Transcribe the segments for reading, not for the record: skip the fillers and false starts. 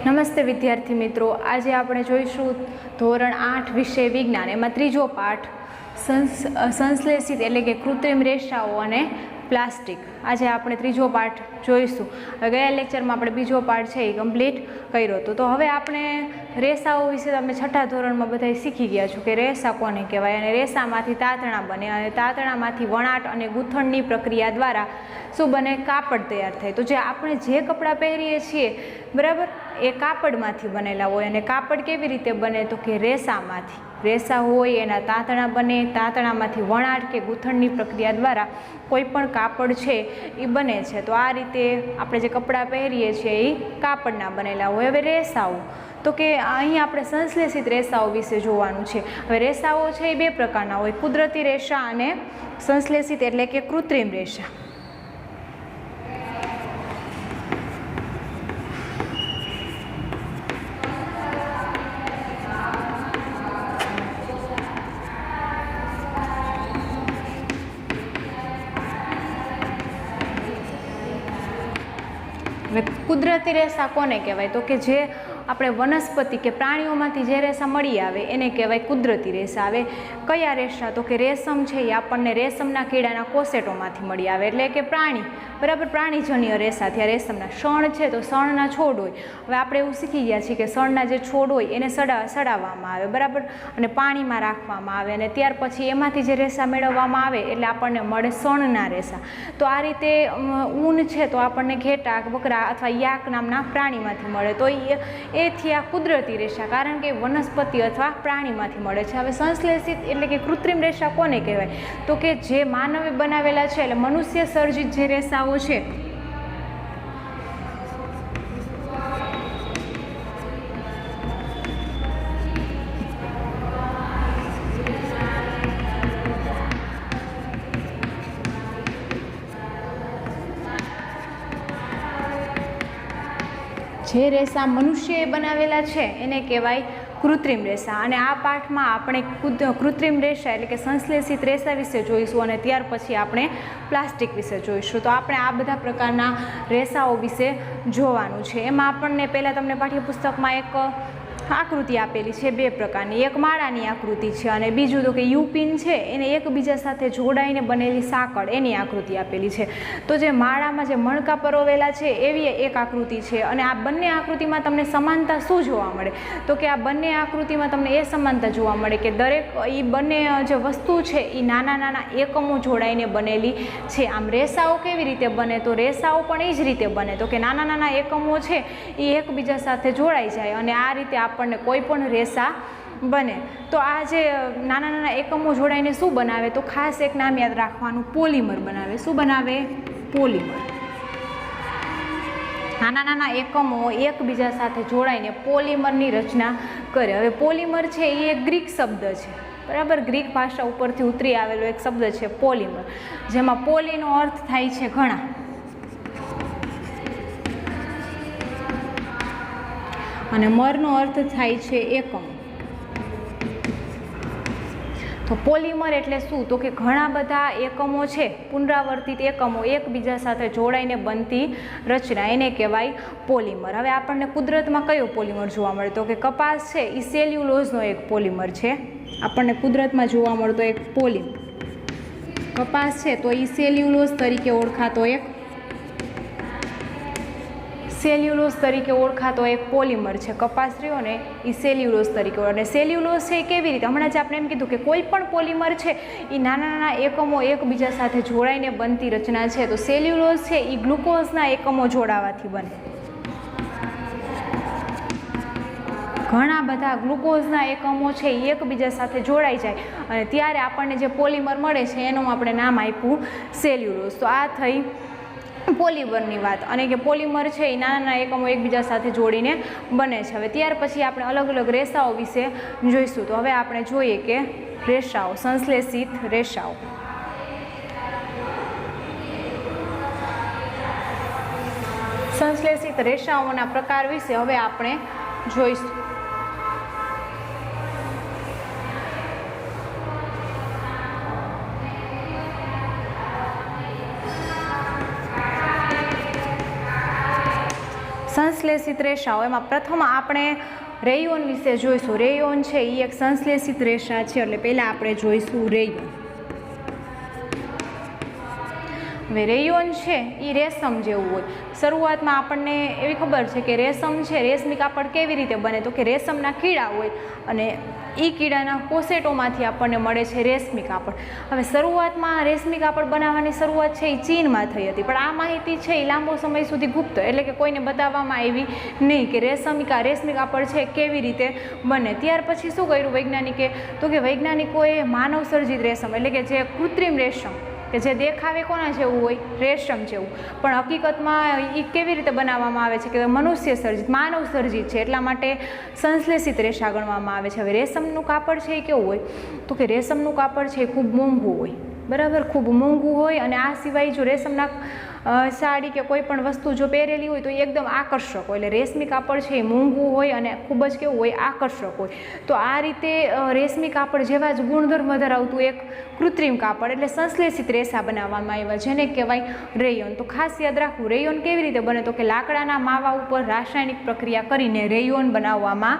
નમસ્તે વિદ્યાર્થી મિત્રો, આજે આપણે જોઈશું ધોરણ 8 વિષય વિજ્ઞાન, એમાં ત્રીજો પાઠ સંશ્લેષિત એટલે કે કૃત્રિમ રેસાઓ અને પ્લાસ્ટિક. આજે આપણે ત્રીજો પાઠ જોઈશું. ગયા લેક્ચરમાં આપણે બીજો પાઠ છે એ કમ્પ્લીટ કર્યો હતો. તો હવે આપણે રેસાઓ વિશે તમે છઠ્ઠા ધોરણમાં બધા શીખી ગયા છો કે રેસા કોને કહેવાય, અને રેસામાંથી તાંતણા બને, અને તાંતણામાંથી વણાટ અને ગૂંથણની પ્રક્રિયા દ્વારા શું બને? કાપડ તૈયાર થાય. તો જે આપણે જે કપડાં પહેરીએ છીએ બરાબર, એ કાપડમાંથી બનેલા હોય. અને કાપડ કેવી રીતે બને? તો કે રેસામાંથી. રેસા હોય એના તાંતણા બને, તાંતણામાંથી વણાટ કે ગૂંથણની પ્રક્રિયા દ્વારા કોઈ પણ કાપડ છે એ બને છે. તો આ રીતે આપણે જે કપડાં પહેરીએ છીએ એ કાપડના બનેલા હોય. હવે રેસાઓ, તો કે અહીં આપણે સંશ્લેષિત રેસાઓ વિશે જોવાનું છે. હવે રેસાઓ છે એ બે પ્રકારના હોય, કુદરતી રેસા અને સંશ્લેષિત એટલે કે કૃત્રિમ રેસા. કુદરતી રેસા કોને કહેવાય? તો કે જે આપણે વનસ્પતિ કે પ્રાણીઓમાંથી જે રેસા મળી આવે એને કહેવાય કુદરતી રેસા. હવે કયા રેસા? તો કે રેશમ છે એ આપણને રેશમના કીડાના કોસેટોમાંથી મળી આવે, એટલે કે પ્રાણી બરાબર, પ્રાણીજન્ય રેસા. ત્યાં રેશમના શણ છે તો શણના છોડ હોય. હવે આપણે એવું શીખી ગયા છીએ કે શણના જે છોડ હોય એને સડાવવામાં આવે બરાબર, અને પાણીમાં રાખવામાં આવે, અને ત્યાર પછી એમાંથી જે રેસા મેળવવામાં આવે એટલે આપણને મળે શણના રેસા. તો આ રીતે ઊન છે તો આપણને ઘેટા, બકરા અથવા યાક નામના પ્રાણીમાંથી મળે. તો એથી આ કુદરતી રેસા, કારણ કે વનસ્પતિ અથવા પ્રાણીમાંથી મળે છે. હવે સંશ્લેષિત એટલે કે કૃત્રિમ રેસા કોને કહેવાય? તો કે જે માનવે બનાવેલા છે, એટલે મનુષ્ય સર્જિત જે રેસાઓ છે જે રેસા મનુષ્યએ બનાવેલા છે એને કહેવાય કૃત્રિમ રેસા. અને આ પાઠમાં આપણે કૃત્રિમ રેસા એટલે કે સંશ્લેષિત રેસા વિશે જોઈશું, અને ત્યાર પછી આપણે પ્લાસ્ટિક વિશે જોઈશું. તો આપણે આ બધા પ્રકારના રેસાઓ વિશે જોવાનું છે. એમાં આપણને પહેલાં તમને પાઠ્યપુસ્તકમાં એક આકૃતિ આપેલી છે બે પ્રકારની. એક માળાની આકૃતિ છે, અને બીજું તો કે યુપિન છે એને એકબીજા સાથે જોડાઈને બનેલી સાંકળ, એની આકૃતિ આપેલી છે. તો જે માળામાં જે મણકા પરોવેલા છે એવી એક આકૃતિ છે, અને આ બંને આકૃતિમાં તમને સમાનતા શું જોવા મળે? તો કે આ બંને આકૃતિમાં તમને એ સમાનતા જોવા મળે કે દરેક એ બંને જે વસ્તુ છે એ નાના નાના એકમો જોડાઈને બનેલી છે. આમ રેસાઓ કેવી રીતે બને? તો રેસાઓ પણ એ જ રીતે બને. તો કે નાના નાના એકમો છે એ એકબીજા સાથે જોડાઈ જાય, અને આ રીતે આપણને કોઈ પણ રેસા બને. તો આ જે નાના નાના એકમો જોડાઈને શું બનાવે? તો ખાસ એક નામ યાદ રાખવાનું, પોલિમર બનાવે. શું બનાવે? પોલિમર. નાના નાના એકમો એકબીજા સાથે જોડાઈને પોલિમરની રચના કરે. હવે પોલિમર છે એ એક ગ્રીક શબ્દ છે બરાબર, ગ્રીક ભાષા ઉપરથી ઉતરી આવેલો એક શબ્દ છે પોલિમર, જેમાં પોલીનો અર્થ થાય છે ઘણા, અને મરનો અર્થ થાય છે એકમ. તો પોલિમર એટલે શું? તો કે ઘણા બધા એકમો છે, પુનરાવર્તિત એકમો એકબીજા સાથે જોડાઈને બનતી રચના, એને કહેવાય પોલિમર. હવે આપણને કુદરતમાં કયો પોલિમર જોવા મળે? તો કે કપાસ છે એ સેલ્યુલોઝનો એક પોલિમર છે. આપણને કુદરતમાં જોવા મળતો એક પોલિમર કપાસ છે, તો એ સેલ્યુલોઝ તરીકે ઓળખાતો એક પોલિમર છે. કપાસ રહ્યો ને એ સેલ્યુલોઝ તરીકે. અને સેલ્યુલોઝ છે એ કેવી રીતે? હમણાં જ આપણે એમ કીધું કે કોઈ પણ પોલિમર છે એ નાના નાના એકમો એકબીજા સાથે જોડાઈને બનતી રચના છે. તો સેલ્યુલોઝ છે એ ગ્લુકોઝના એકમો જોડાવાથી બને. ઘણા બધા ગ્લુકોઝના એકમો છે એ એકબીજા સાથે જોડાઈ જાય, અને ત્યારે આપણને જે પોલિમર મળે છે એનું આપણે નામ આપ્યું સેલ્યુલોઝ. તો આ થઈ પોલિમરની વાત. અને કે પોલિમર છે એ નાના નાના એકમો એકબીજા સાથે જોડીને બને છે. હવે ત્યાર પછી આપણે અલગ અલગ રેસાઓ વિશે જોઈશું. તો હવે આપણે જોઈએ કે રેસાઓ, સંશ્લેષિત રેસાઓ. સંશ્લેષિત રેસાઓના પ્રકાર વિશે હવે આપણે જોઈશું. સંશ્લેષિત રેસાઓ, એમાં પ્રથમ આપણે રેયોન વિશે જોઈશું. રેયોન છે એ એક સંશ્લેષિત રેસા છે, એટલે પહેલાં આપણે જોઈશું રેયોન. હવે રેયોન છે એ રેશમ જેવું હોય. શરૂઆતમાં આપણને એવી ખબર છે કે રેશમ છે, રેશમી કાપડ કેવી રીતે બને, તો કે રેશમના કીડા હોય અને એ કીડાના કોસેટોમાંથી આપણને મળે છે રેશમી કાપડ. હવે શરૂઆતમાં રેશમી કાપડ બનાવવાની શરૂઆત છે એ ચીનમાં થઈ હતી, પણ આ માહિતી છે એ લાંબો સમય સુધી ગુપ્ત, એટલે કે કોઈને બતાવવામાં આવી નહીં કે રેશમી કાપડ છે કેવી રીતે બને. ત્યાર પછી શું કર્યું વૈજ્ઞાનિકે, તો કે વૈજ્ઞાનિકોએ માનવ સર્જિત રેશમ, એટલે કે જે કૃત્રિમ રેશમ કે જે દેખાવે કોના જેવું હોય, રેશમ જેવું, પણ હકીકતમાં એ કેવી રીતે બનાવવામાં આવે છે કે મનુષ્ય સર્જિત, માનવ સર્જિત છે, એટલા માટે સંશ્લેષિત રેસા ગણવામાં આવે છે. હવે રેશમનું કાપડ છે એ કેવું હોય, તો કે રેશમનું કાપડ છે એ ખૂબ મોંઘું હોય, બરાબર, ખૂબ મોંઘું હોય. અને આ સિવાય જો રેશમના સાડી કે કોઈ પણ વસ્તુ જો પહેરેલી હોય તો એ એકદમ આકર્ષક હોય. એટલે રેશમી કાપડ છે એ મોંઘું હોય અને ખૂબ જ કેવું હોય, આકર્ષક હોય. તો આ રીતે રેશમી કાપડ જેવા જ ગુણધર્મ ધરાવતું એક કૃત્રિમ કાપડ એટલે સંશ્લેષિત રેસા બનાવવામાં આવ્યા, જેને કહેવાય રેયોન. તો ખાસ યાદ રાખવું, રેયોન કેવી રીતે બને, તો કે લાકડાના માવા ઉપર રાસાયણિક પ્રક્રિયા કરીને રેયોન બનાવવામાં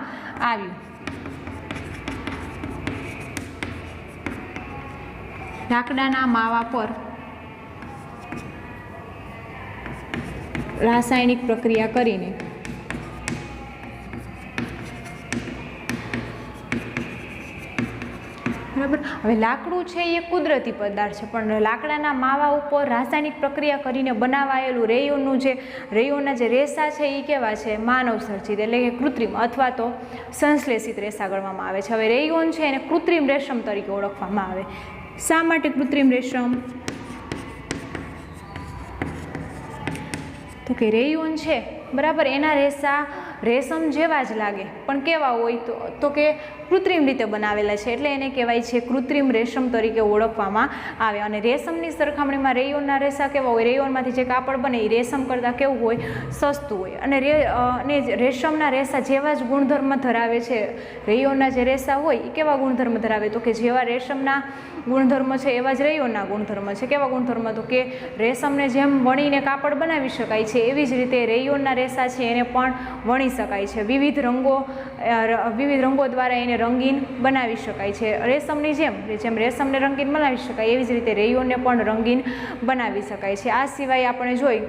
આવ્યું. લાકડાના માવા પર રાસાયણિક પ્રક્રિયા કરીને બરાબર. હવે લાકડું છે એ કુદરતી પદાર્થ છે, પણ લાકડાના માવા ઉપર રાસાયણિક પ્રક્રિયા કરીને બનાવાયેલું રેયોનનું જે રેયોનના જે રેસા છે એ કેવા છે, માનવ સર્જિત એટલે કે કૃત્રિમ અથવા તો સંશ્લેષિત રેસા ગણવામાં આવે છે. હવે રેયોન છે એને કૃત્રિમ રેશમ તરીકે ઓળખવામાં આવે. શા માટે કૃત્રિમ રેશમ, તો કે રેયોન છે બરાબર, એના રેસા રેશમ જેવા જ લાગે પણ કેવા હોય, તો કે કૃત્રિમ રીતે બનાવેલા છે, એટલે એને કહેવાય છે કૃત્રિમ રેશમ તરીકે ઓળખવામાં આવે. અને રેશમની સરખામણીમાં રેયોનના રેસા કેવા હોય, રેયોનમાંથી જે કાપડ બને એ રેશમ કરતાં કેવું હોય, સસ્તું હોય. અને રેશમના રેસા જેવા જ ગુણધર્મ ધરાવે છે. રેયોનના જે રેસા હોય એ કેવા ગુણધર્મ ધરાવે, તો કે જેવા રેશમના ગુણધર્મ છે એવા જ રેયોનના ગુણધર્મ છે. કેવા ગુણધર્મ, તો કે રેશમને જેમ વણીને કાપડ બનાવી શકાય છે એવી જ રીતે રેયોનના રેસા છે એને પણ વણી શકાય છે. વિવિધ રંગો દ્વારા એને રંગીન બનાવી શકાય છે. રેશમની જેમ રેશમને રંગીન બનાવી શકાય એવી જ રીતે રેયોનને પણ રંગીન બનાવી શકાય છે. આ સિવાય આપણે જોઈ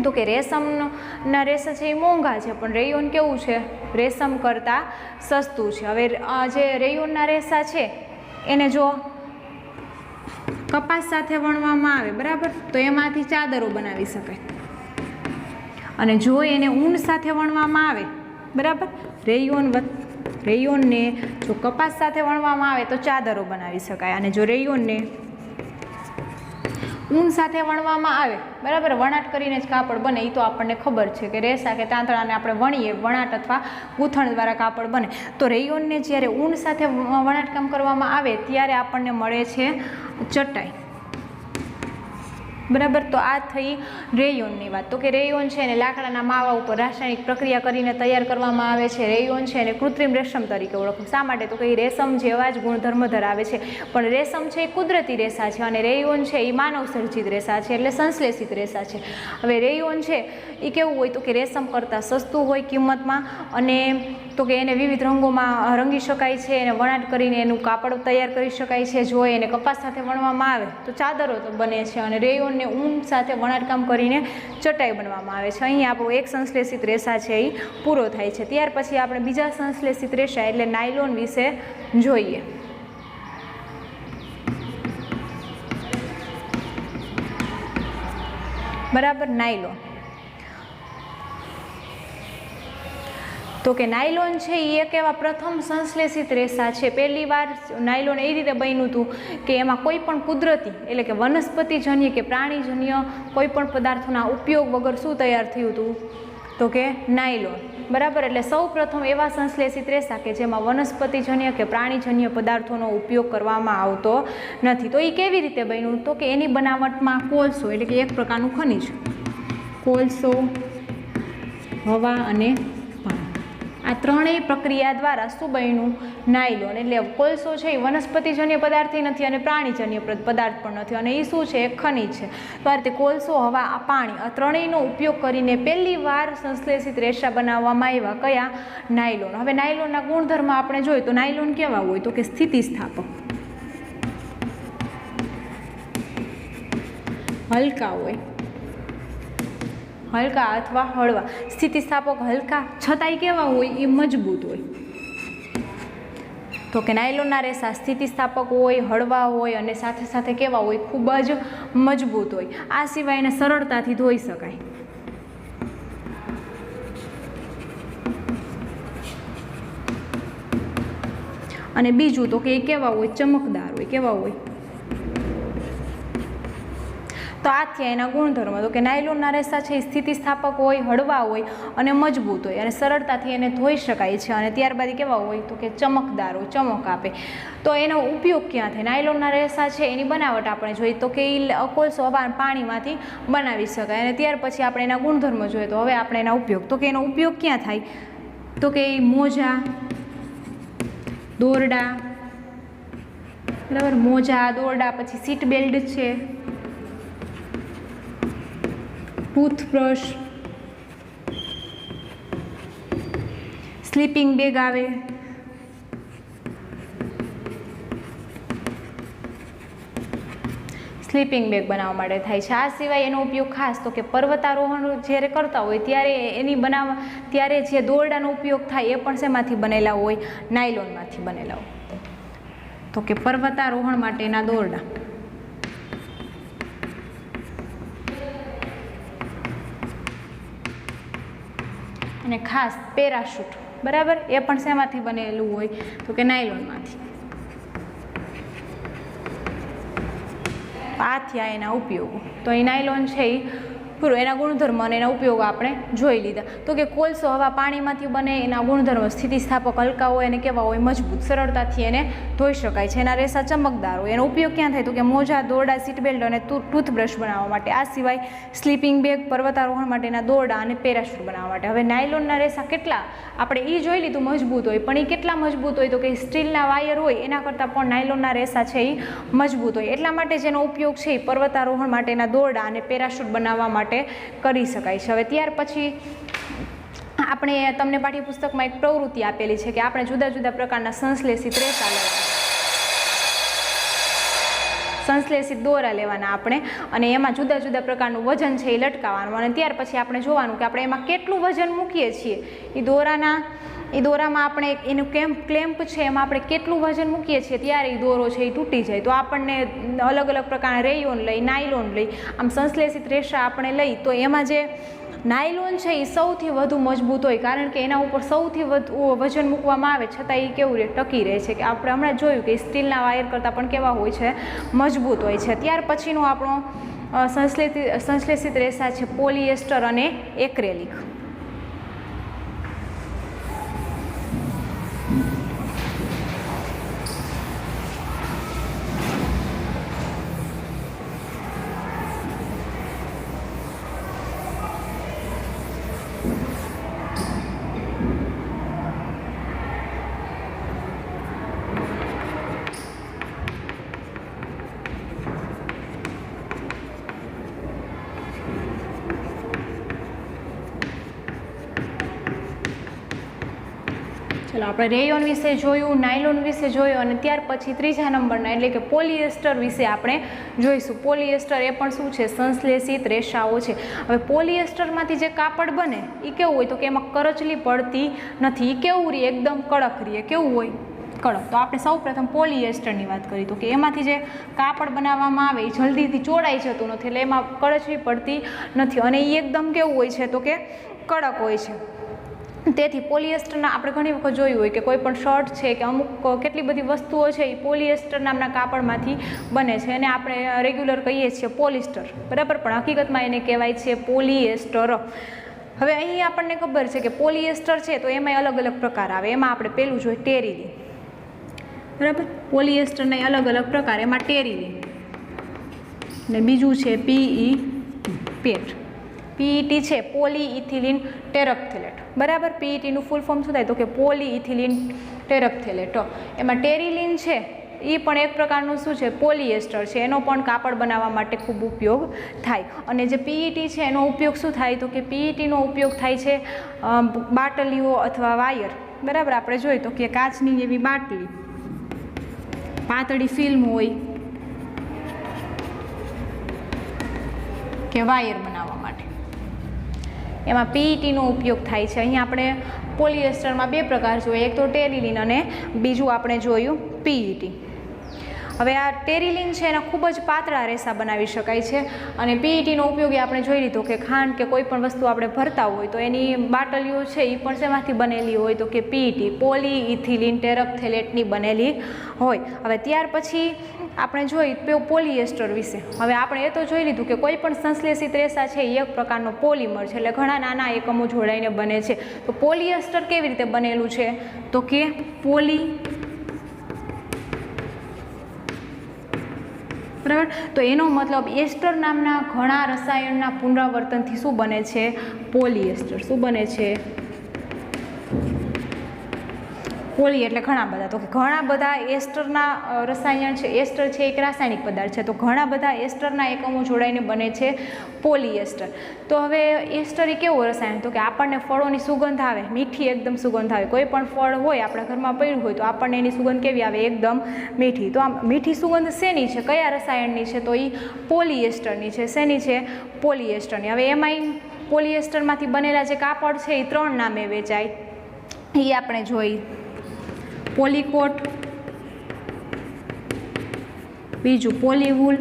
તો કે રેશમના રેસા છે એ મોંઘા છે, પણ રેયોન કેવું છે, રેશમ કરતાં સસ્તું છે. હવે જે રેયોનના રેસા છે એને જો કપાસ સાથે વણવામાં આવે બરાબર, તો એમાંથી ચાદરો બનાવી શકાય. અને જો એને ઊન સાથે વણવામાં આવે બરાબર, રેયોનને જો કપાસ સાથે વણવામાં આવે તો ચાદરો બનાવી શકાય. અને જો રેયોનને ઊન સાથે વણવામાં આવે બરાબર, વણાટ કરીને જ કાપડ બને, એ તો આપણને ખબર છે કે રેસા કે તાંતણાને આપણે વણીએ વણાટ અથવા ગૂંથણ દ્વારા કાપડ બને. તો રેયોનને જ્યારે ઊન સાથે વણાટકામ કરવામાં આવે ત્યારે આપણને મળે છે ચટાઈ બરાબર. તો આ થઈ રેયોનની વાત. તો કે રેયોન છે એને લાકડાના માવા ઉપર રાસાયણિક પ્રક્રિયા કરીને તૈયાર કરવામાં આવે છે. રેયોન છે એને કૃત્રિમ રેશમ તરીકે ઓળખવું. શા માટે, તો કે એ રેશમ જેવા જ ગુણધર્મ ધરાવે છે, પણ રેશમ છે એ કુદરતી રેસા છે અને રેયોન છે એ માનવ સર્જિત રેસા છે, એટલે સંશ્લેષિત રેસા છે. હવે રેયોન છે એ કેવું હોય, તો કે રેશમ કરતાં સસ્તું હોય કિંમતમાં, અને તો કે એને વિવિધ રંગોમાં રંગી શકાય છે, એને વણાટ કરીને એનું કાપડ તૈયાર કરી શકાય છે. જો એને કપાસ સાથે વણવામાં આવે તો ચાદરો તો બને છે, અને રેયોનને ઊન સાથે વણાટકામ કરીને ચટાઈ બનવામાં આવે છે. અહીં આપણો એક સંશ્લેષિત રેસા છે એ પૂરો થાય છે. ત્યાર પછી આપણે બીજા સંશ્લેષિત રેસા એટલે નાયલોન વિશે જોઈએ. બરાબર, નાયલોન. તો કે નાયલોન છે એ એક એવા પ્રથમ સંશ્લેષિત રેસા છે. પહેલી વાર નાયલોન એ રીતે બન્યું હતું કે એમાં કોઈ પણ કુદરતી એટલે કે વનસ્પતિજન્ય કે પ્રાણીજન્ય કોઈ પણ પદાર્થોના ઉપયોગ વગર શું તૈયાર થયું હતું, તો કે નાયલોન બરાબર. એટલે સૌ પ્રથમ એવા સંશ્લેષિત રેસા કે જેમાં વનસ્પતિજન્ય કે પ્રાણીજન્ય પદાર્થોનો ઉપયોગ કરવામાં આવતો નથી. તો એ કેવી રીતે બન્યું, તો કે એની બનાવટમાં કોલસો એટલે કે એક પ્રકારનું ખનિજ, કોલસો, હવા અને આ ત્રણેય પ્રક્રિયા દ્વારા શું બન્યું? નાયલોન. એટલે કોલસો છે એ વનસ્પતિજન્ય પદાર્થ નથી અને પ્રાણીજન્ય પદાર્થ પણ નથી, અને એ શું છે? ખનિજ છે. તો આ રીતે કોલસો, હવા, પાણી આ ત્રણેયનો ઉપયોગ કરીને પહેલી વાર સંશ્લેષિત રેસા બનાવવામાં આવ્યા. કયા? નાયલોન. હવે નાયલોનના ગુણધર્મ આપણે જોઈએ તો નાયલોન કેવા હોય? તો કે સ્થિતિસ્થાપક, હલકા હોય, હલકા અથવા હળવા. સ્થિતિસ્થાપક હલકા છતાંય કેવા હોય? એ મજબૂત હોય. તો કે નાયલોનના રેસા સ્થિતિસ્થાપક હોય, હળવા હોય અને સાથે સાથે કેવા હોય? ખૂબ જ મજબૂત હોય. આ સિવાય એને સરળતાથી ધોઈ શકાય. અને બીજું તો કે એ કેવા હોય? ચમકદાર હોય. કેવા હોય? તો આ થયા એના ગુણધર્મો. તો કે નાયલોનના રેસા છે એ સ્થિતિસ્થાપક હોય, હળવા હોય અને મજબૂત હોય અને સરળતાથી એને ધોઈ શકાય છે. અને ત્યારબાદ કેવા હોય? તો કે ચમકદાર હોય, ચમક આપે. તો એનો ઉપયોગ ક્યાં થાય? નાયલોનના રેસા છે એની બનાવટ આપણે જોઈએ તો કે એ કોલસો, હવા, પાણીમાંથી બનાવી શકાય. અને ત્યાર પછી આપણે એના ગુણધર્મો જોઈએ. તો હવે આપણે એના ઉપયોગ, તો કે એનો ઉપયોગ ક્યાં થાય? તો કે એ મોજા, દોરડા, બરાબર, મોજા, દોરડા, પછી સીટ બેલ્ટ છે, ટૂથબ્રશ, સ્લીપિંગ બેગ આવે, સ્લીપિંગ બેગ બનાવવા માટે થાય છે. આ સિવાય એનો ઉપયોગ ખાસ તો કે પર્વતારોહણ જ્યારે કરતા હોય ત્યારે એની બનાવવા, ત્યારે જે દોરડાનો ઉપયોગ થાય એ પણ શેમાંથી બનેલા હોય? નાયલોનમાંથી બનેલા હોય. તો કે પર્વતારોહણ માટેના દોરડા. અને ખાસ પેરાશૂટ, બરાબર, એ પણ શેમાંથી બનેલું હોય? તો કે નાયલોનમાંથી. આ થયા એના ઉપયોગો. તો એ નાયલોન છે એ પૂરું એના ગુણધર્મો અને એના ઉપયોગો આપણે જોઈ લીધા. તો કે કોલસો, હવા, પાણીમાંથી બને. એના ગુણધર્મો સ્થિતિસ્થાપક, હલકા હોય અને કેવા હોય? મજબૂત, સરળતાથી એને ધોઈ શકાય છે. એના રેસા ચમકદાર હોય. એનો ઉપયોગ ક્યાં થાય? તો કે મોજા, દોરડા, સીટ બેલ્ટ અને ટૂથબ્રશ બનાવવા માટે. આ સિવાય સ્લીપિંગ બેગ, પર્વતારોહણ માટેના દોરડા અને પેરાશૂટ બનાવવા માટે. હવે નાયલોનના રેસા કેટલા? આપણે એ જોઈ લીધું મજબૂત હોય, પણ એ કેટલા મજબૂત હોય? તો કે સ્ટીલના વાયર હોય એના કરતાં પણ નાયલોનના રેસા છે એ મજબૂત હોય. એટલા માટે જેનો ઉપયોગ છે એ પર્વતારોહણ માટેના દોરડા અને પેરાશૂટ બનાવવા માટે કરી શકાય છે. હવે ત્યાર પછી આપણે તમને પાઠ્યપુસ્તકમાં એક પ્રવૃત્તિ આપેલી છે કે આપણે જુદા જુદા પ્રકારના સંશ્લેષિત રેસા લેવાના, સંશ્લેષિત દોરા લેવાના આપણે, અને એમાં જુદા જુદા પ્રકારનું વજન છે એ લટકાવવાનું. અને ત્યાર પછી આપણે જોવાનું કે આપણે એમાં કેટલું વજન મૂકીએ છીએ. એ દોરામાં આપણે એનું ક્લેમ્પ છે એમાં આપણે કેટલું વજન મૂકીએ છીએ ત્યારે એ દોરો છે એ તૂટી જાય. તો આપણને અલગ અલગ પ્રકારના રેયોન લઈ, નાયલોન લઈ, આમ સંશ્લેષિત રેસા આપણે લઈ તો એમાં જે નાયલોન છે એ સૌથી વધુ મજબૂત હોય, કારણ કે એના ઉપર સૌથી વધુ વજન મૂકવામાં આવે છતાં એ કેવું રહે? ટકી રહે છે. કે આપણે હમણાં જોયું કે સ્ટીલના વાયર કરતાં પણ કેવા હોય છે? મજબૂત હોય છે. ત્યાર પછીનો આપણો સંશ્લેષિત રેસા છે પોલિએસ્ટર અને એક્રેલિક. ચલો આપણે રેયોન વિશે જોયું, નાયલોન વિશે જોયું, અને ત્યાર પછી ત્રીજા નંબરના એટલે કે પોલિએસ્ટર વિશે આપણે જોઈશું. પોલિએસ્ટર એ પણ શું છે? સંશ્લેષિત રેસાઓ છે. હવે પોલિએસ્ટરમાંથી જે કાપડ બને એ કેવું હોય? તો કે એમાં કરચલી પડતી નથી. એ કેવું રહે? એકદમ કડક રહે. કેવું હોય? કડક. તો આપણે સૌ પ્રથમ પોલિએસ્ટરની વાત કરી તો કે એમાંથી જે કાપડ બનાવવામાં આવે એ જલ્દીથી ચોડાઈ જતું નથી, એટલે એમાં કરચલી પડતી નથી અને એ એકદમ કેવું હોય છે? તો કે કડક હોય છે. તેથી પોલિએસ્ટરના આપણે ઘણી વખત જોયું હોય કે કોઈ પણ શર્ટ છે કે અમુક કેટલી બધી વસ્તુઓ છે એ પોલિએસ્ટર નામના કાપડમાંથી બને છે, અને આપણે રેગ્યુલર કહીએ છીએ પોલિસ્ટર, બરાબર, પણ હકીકતમાં એને કહેવાય છે પોલિએસ્ટર. હવે અહીં આપણને ખબર છે કે પોલિએસ્ટર છે તો એમાંય અલગ અલગ પ્રકાર આવે. એમાં આપણે પહેલું જોઈએ ટેરીલિન, બરાબર, પોલિએસ્ટરના અલગ અલગ પ્રકાર. એમાં ટેરીલિન, ને બીજું છે પીઈ પેટ, PET છે પોલીઇથિલિન ટેરેપ્થેલેટ, બરાબર. PETનું ફૂલ ફોર્મ શું થાય તો કે પોલીઇથિલિન ટેરેપ્થેલેટ. એમાં ટેરિલિન છે એ પણ એક પ્રકારનું શું છે પોલિએસ્ટર છે, એનો પણ કાપડ બનાવવા માટે ખૂબ ઉપયોગ થાય. અને જે PET છે એનો ઉપયોગ શું થાય તો કે PETનો ઉપયોગ થાય છે બાટલીઓ અથવા વાયર, બરાબર. આપણે જોઈએ તો કે કાચની એવી બાટલી, પાતળી ફિલ્મ હોય કે વાયર બનાવવા માટે, એમાં PETનો ઉપયોગ થાય છે. અહીંયા આપણે પોલિએસ્ટરમાં બે પ્રકાર જોઈએ, એક તો ટેરિલિન અને બીજું આપણે જોયું PET. હવે આ ટેરિલિન છે એના ખૂબ જ પાતળા રેસા બનાવી શકાય છે અને PETનો ઉપયોગ આપણે જોઈ લીધો કે ખાંડ કે કોઈ પણ વસ્તુ આપણે ભરતા હોય તો એની બાટલીઓ છે એ પણ શેમાંથી બનેલી હોય તો કે PET પોલીઇથિલિન ટેરેપ્થેલેટની બનેલી હોય. હવે ત્યાર પછી આપણે જોઈ પોલિએસ્ટર વિશે. હવે આપણે એ તો જોઈ લીધું કે કોઈ પણ સંશ્લેષિત રેસા છે એ એક પ્રકારનો પોલિમર છે, એટલે ઘણા નાના એકમો જોડાઈને બને છે. તો પોલિએસ્ટર કેવી રીતે બનેલું છે તો કે બરાબર. તો એનો મતલબ એસ્ટર નામના ઘણા રસાયણના પુનરાવર્તનથી શું બને છે પોલિએસ્ટર. શું બને છે પોલી એટલે ઘણા બધા, તો ઘણા બધા એસ્ટરના રસાયણ છે. એસ્ટર છે એક રાસાયણિક પદાર્થ છે, તો ઘણા બધા એસ્ટરના એકમો જોડાઈને બને છે પોલિએસ્ટર. તો હવે એસ્ટર એ કેવો રસાયણ તો કે આપણને ફળોની સુગંધ આવે, મીઠી એકદમ સુગંધ આવે. કોઈ પણ ફળ હોય આપણા ઘરમાં પડ્યું હોય તો આપણને એની સુગંધ કેવી આવે એકદમ મીઠી. તો આમ મીઠી સુગંધ શેની છે, કયા રસાયણની છે તો એ પોલિએસ્ટરની છે. શેની છે પોલિએસ્ટરની. હવે એમાંય પોલિએસ્ટરમાંથી બનેલા જે કાપડ છે એ 3 નામે વેચાય, એ આપણે જોઈ. પોલીકોટ, બીજું પોલીવૂલ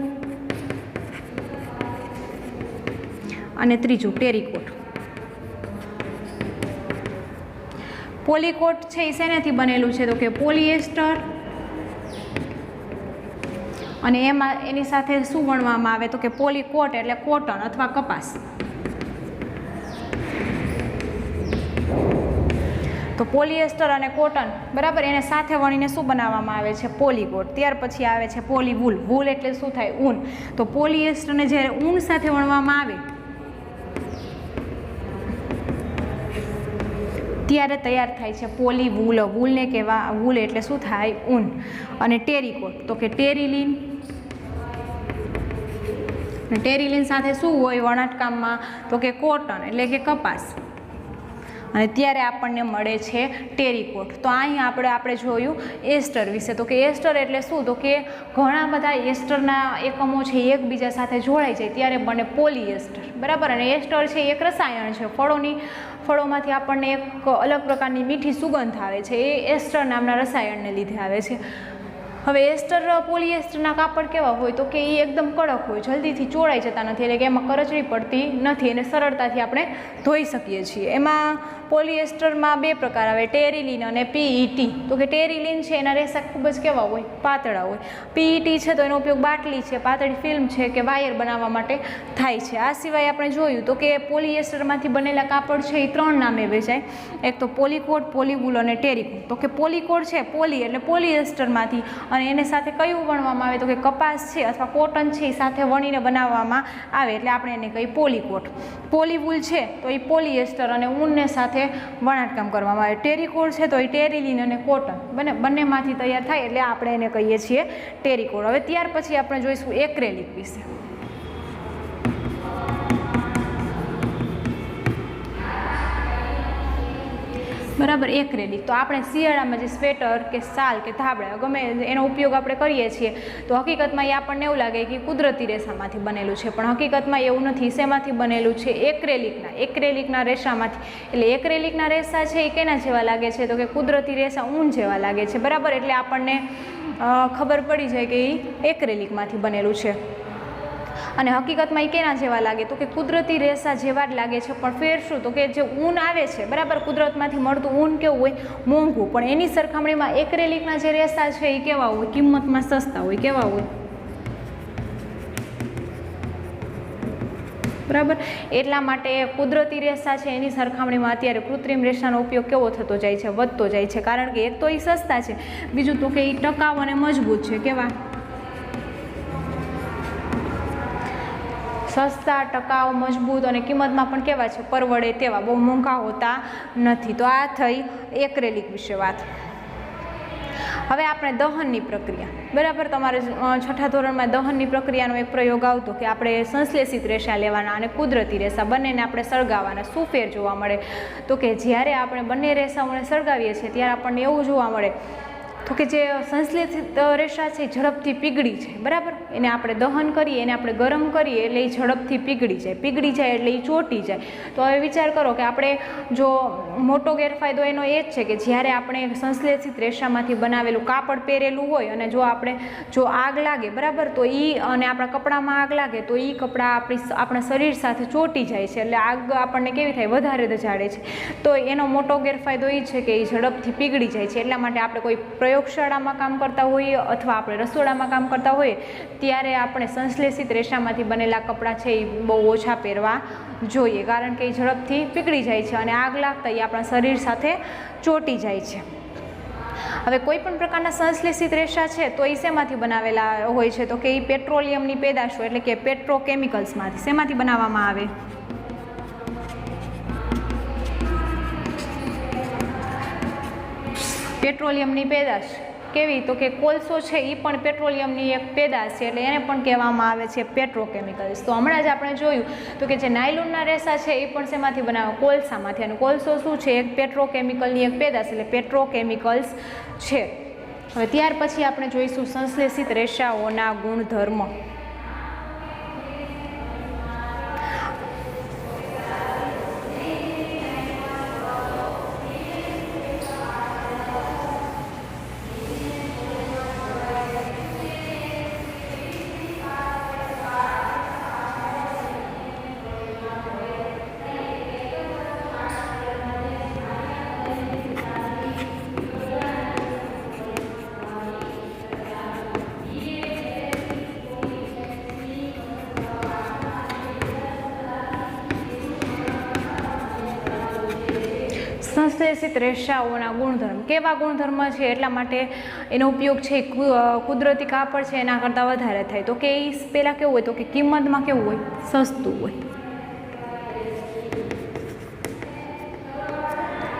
અને ત્રીજું ટેરીકોટ. પોલીકોટ છે એ શેનાથી બનેલું છે તો કે પોલિએસ્ટર, અને એમાં એની સાથે શું વણવામાં આવે તો કે પોલીકોટ એટલે કોટન અથવા કપાસ. તો પોલિએસ્ટર અને કોટન, બરાબર, એને સાથે વણીને શું બનાવવામાં આવે છે પોલીકોટ. ત્યાર પછી આવે છે પોલીવૂલ. વૂલ એટલે શું થાય ઊન. તો પોલિએસ્ટરને જ્યારે ઊન સાથે વણવામાં આવે ત્યારે તૈયાર થાય છે પોલીવૂલ. વૂલને કહેવા, વૂલ એટલે શું થાય ઊન. અને ટેરીકોટ તો કે ટેરિલિન. ટેરિલિન સાથે શું હોય વણાટકામમાં તો કે કોટન એટલે કે કપાસ, અને ત્યારે આપણને મળે છે ટેરીકોટ. તો અહીં આપણે જોયું એસ્ટર વિશે. તો કે એસ્ટર એટલે શું તો કે ઘણા બધા એસ્ટરના એકમો છે એકબીજા સાથે જોડાઈ જાય ત્યારે બને પોલિએસ્ટર, બરાબર. અને એસ્ટર છે એક રસાયણ છે. ફળોમાંથી આપણને એક અલગ પ્રકારની મીઠી સુગંધ આવે છે, એ એસ્ટર નામના રસાયણને લીધે આવે છે. હવે એસ્ટર પોલિએસ્ટરના કાપડ કેવા હોય તો કે એ એકદમ કડક હોય, જલ્દીથી ચોળાઈ જતા નથી, એટલે કે એમાં કરચડી પડતી નથી અને સરળતાથી આપણે ધોઈ શકીએ છીએ. એમાં પોલિએસ્ટરમાં 2 પ્રકાર આવે, ટેરિલિન અને PET. તો કે ટેરિલિન છે એના રેસા ખૂબ જ કેવા હોય પાતળા હોય. PET છે તો એનો ઉપયોગ બાટલી છે, પાતળી ફિલ્મ છે કે વાયર બનાવવા માટે થાય છે. આ સિવાય આપણે જોયું તો કે પોલિએસ્ટરમાંથી બનેલા કાપડ છે એ 3 નામે વેચાય, એક તો પોલીકોટ, પોલીવૂલ અને ટેરીકોટ. તો કે પોલીકોટ છે પોલી એટલે પોલિએસ્ટરમાંથી, અને એને સાથે કયું વણવામાં આવે તો કે કપાસ છે અથવા કોટન છે એ સાથે વણીને બનાવવામાં આવે, એટલે આપણે એને કહીએ પોલીકોટ. પોલીવૂલ છે તો એ પોલિએસ્ટર અને ઊનને સાથે વણાટકામ કરવામાં આવે. ટેરીકોટ છે તો એ ટેરિલિન અને કોટન બંનેમાંથી તૈયાર થાય, એટલે આપણે એને કહીએ છીએ ટેરીકોટ. હવે ત્યાર પછી આપણે જોઈશું એક્રેલિક વિશે. બરાબર. એક્રેલિક તો આપણે શિયાળામાં જે સ્વેટર કે શાલ કે ધાબળા ગમે એનો ઉપયોગ આપણે કરીએ છીએ, તો હકીકતમાં એ આપણને એવું લાગે કે કુદરતી રેસામાંથી બનેલું છે, પણ હકીકતમાં એવું નથી. શેમાંથી બનેલું છે એક્રેલિકના રેસામાંથી. એટલે એક્રેલિકના રેસા છે એ કેના જેવા લાગે છે તો કે કુદરતી રેસા ઊન જેવા લાગે છે, બરાબર. એટલે આપણને ખબર પડી જાય કે એ એક્રેલિકમાંથી બનેલું છે. અને હકીકતમાં એ કેના જેવા લાગે તો કે કુદરતી રેસા જેવા જ લાગે છે, પણ ફેર શું તો કે જે ઊન આવે છે, બરાબર, કુદરતમાંથી મળતું ઊન કેવું હોય મોંઘું, પણ એની સરખામણીમાં એક્રેલિકના જે રેસા છે એ કેવા હોય કિંમતમાં સસ્તા હોય. કેવા હોય બરાબર. એટલા માટે કુદરતી રેસા છે એની સરખામણીમાં અત્યારે કૃત્રિમ રેસાનો ઉપયોગ કેવો થતો જાય છે વધતો જાય છે, કારણ કે એક તો એ સસ્તા છે, બીજું તો કે એ ટકાઉ અને મજબૂત છે. કેવા સસ્તા, ટકાઉ, મજબૂત અને કિંમતમાં પણ કેવા છે, પરવડે તેવા, બહુ મોંઘા હોતા નથી. તો આ થઈ એક્રેલિક વિશે વાત. હવે આપણે દહનની પ્રક્રિયા, બરાબર, તમારે છઠ્ઠા ધોરણમાં દહનની પ્રક્રિયાનો એક પ્રયોગ આવતો કે આપણે સંશ્લેષિત રેસા લેવાના અને કુદરતી રેસા બંનેને આપણે સળગાવવાના. શું ફેર જોવા મળે? તો કે જ્યારે આપણે બંને રેસાઓને સળગાવીએ છીએ ત્યારે આપણને એવું જોવા મળે તો કે જે સંશ્લેષિત રેસા છે એ ઝડપથી પીગળી જાય, બરાબર. એને આપણે દહન કરીએ, એને આપણે ગરમ કરીએ એટલે એ ઝડપથી પીગળી જાય એટલે એ ચોંટી જાય. તો હવે વિચાર કરો કે આપણે જો મોટો ગેરફાયદો એનો એ જ છે કે જ્યારે આપણે સંશ્લેષિત રેસામાંથી બનાવેલું કાપડ પહેરેલું હોય અને જો આગ લાગે, બરાબર, તો એ અને આપણા કપડામાં આગ લાગે તો એ કપડાં આપણા શરીર સાથે ચોંટી જાય છે એટલે આગ આપણને કેવી થાય, વધારે દજાડે છે. તો એનો મોટો ગેરફાયદો એ છે કે એ ઝડપથી પીગળી જાય છે. એટલા માટે આપણે કોઈ પ્રયોગશાળામાં કામ કરતા હોઈએ અથવા આપણે રસોડામાં કામ કરતા હોઈએ ત્યારે આપણે સંશ્લેષિત રેસામાંથી બનેલા કપડાં છે એ બહુ ઓછા પહેરવા જોઈએ, કારણ કે એ ઝડપથી પીગળી જાય છે અને આગ લાગતા એ આપણા શરીર સાથે ચોંટી જાય છે. હવે કોઈ પણ પ્રકારના સંશ્લેષિત રેસા છે તો એ શેમાંથી બનાવેલા હોય છે? તો કે એ પેટ્રોલિયમની પેદાશો એટલે કે પેટ્રોકેમિકલ્સમાંથી. શેમાંથી બનાવવામાં આવે? પેટ્રોલિયમની પેદાશ કેવી? તો કે કોલસો છે એ પણ પેટ્રોલિયમની એક પેદાશ છે એટલે એને પણ કહેવામાં આવે છે પેટ્રોકેમિકલ્સ. તો હમણાં જ આપણે જોયું તો કે જે નાયલોનના રેસા છે એ પણ શેમાંથી બનાવે? કોલસામાંથી. અને કોલસો શું છે? એક પેટ્રોકેમિકલની એક પેદાશ એટલે પેટ્રોકેમિકલ્સ છે. હવે ત્યાર પછી આપણે જોઈશું સંશ્લેષિત રેસાઓના ગુણધર્મ. સંશ્લેષિત રેસાઓના ગુણધર્મ. કેવા ગુણધર્મ છે? એટલા માટે એનો ઉપયોગ છે કુદરતી કાપડ છે એના કરતાં વધારે થાય. તો કે એ પહેલાં કેવું હોય? તો કે કિંમતમાં કેવું હોય? સસ્તું હોય,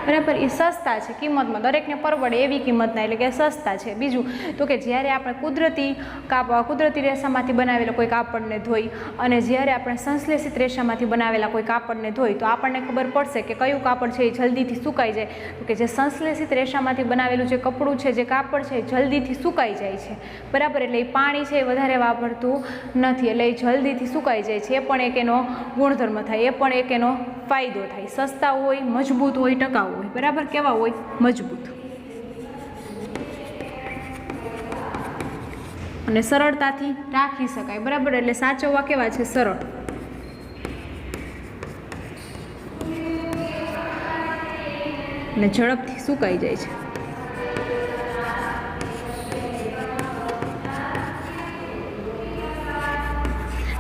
બરાબર. એ સસ્તા છે કિંમતમાં, દરેકને પરવડે એવી કિંમતના, એટલે કે સસ્તા છે. બીજું તો કે જ્યારે આપણે કુદરતી રેસામાંથી બનાવેલા કોઈ કાપડને ધોઈ અને જ્યારે આપણે સંશ્લેષિત રેસામાંથી બનાવેલા કોઈ કાપડને ધોઈ તો આપણને ખબર પડશે કે કયું કાપડ છે એ જલ્દીથી સુકાઈ જાય. તો કે જે સંશ્લેષિત રેસામાંથી બનાવેલું જે કપડું છે, જે કાપડ છે એ જલ્દીથી સુકાઈ જાય છે, બરાબર. એટલે એ પાણી છે એ વધારે વાપરતું નથી એટલે એ જલ્દીથી સુકાઈ જાય છે. એ પણ એક એનો ગુણધર્મ થાય, એ પણ એક એનો ફાયદો થાય. સસ્તા હોય, મજબૂત હોય, ટકાઉ હોય, બરાબર. કેવા હોય? મજબૂત. અને સરળતાથી રાખી શકાય, બરાબર. એટલે સાચવવા કેવા છે? સરળ. અને ઝડપથી સુકાઈ જાય છે.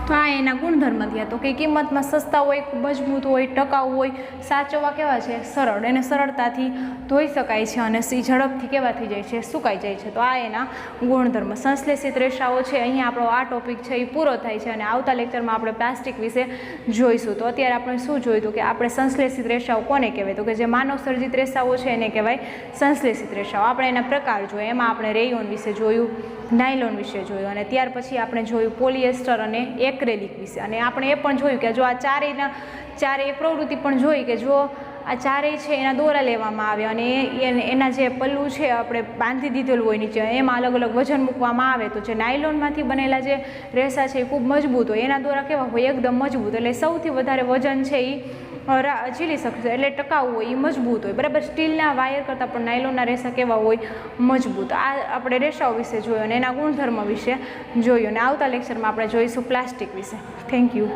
તો આ એના ગુણધર્મ થયા. તો કે કિંમતમાં સસ્તા હોય, મજબૂત હોય, ટકાઉ હોય, સાચવવા કેવા છે? સરળ. એને સરળતાથી ધોઈ શકાય છે અને ઝડપથી કેવા થઈ જાય છે? સુકાઈ જાય છે. તો આ એના ગુણધર્મ. સંશ્લેષિત રેસાઓ છે. અહીંયા આપણો આ ટોપિક છે એ પૂરો થાય છે અને આવતા લેક્ચરમાં આપણે પ્લાસ્ટિક વિશે જોઈશું. તો અત્યારે આપણે શું જોયું? તો કે આપણે સંશ્લેષિત રેસાઓ કોને કહેવાય? તો કે જે માનવ સર્જિત રેસાઓ છે એને કહેવાય સંશ્લેષિત રેસાઓ. આપણે એના પ્રકાર જોઈએ, એમાં આપણે રેયોન વિશે જોયું, નાયલોન વિશે જોયું અને ત્યાર પછી આપણે જોયું પોલિએસ્ટર અને એક્રેલિક વિશે. અને આપણે એ પણ જોયું કે જો આ ચારેય પ્રવૃત્તિ પણ જોઈ કે જો આ ચારેય છે એના દોરા લેવામાં આવે અને એના જે પલ્લું છે આપણે બાંધી દીધેલું હોય નીચે, એમાં અલગ અલગ વજન મૂકવામાં આવે. તો જે નાયલોનમાંથી બનેલા જે રેસા છે એ ખૂબ મજબૂત હોય, એના દોરા કેવા હોય? એકદમ મજબૂત. એટલે સૌથી વધારે વજન છે એ ઝીલી શકશે, એટલે ટકાઉ હોય, એ મજબૂત હોય, બરાબર. સ્ટીલના વાયર કરતાં પણ નાયલોનના રેસા કેવા હોય? મજબૂત. આ આપણે રેસાઓ વિશે જોયું અને એના ગુણધર્મ વિશે જોયું અને આવતા લેક્ચરમાં આપણે જોઈશું પ્લાસ્ટિક વિશે. Thank you.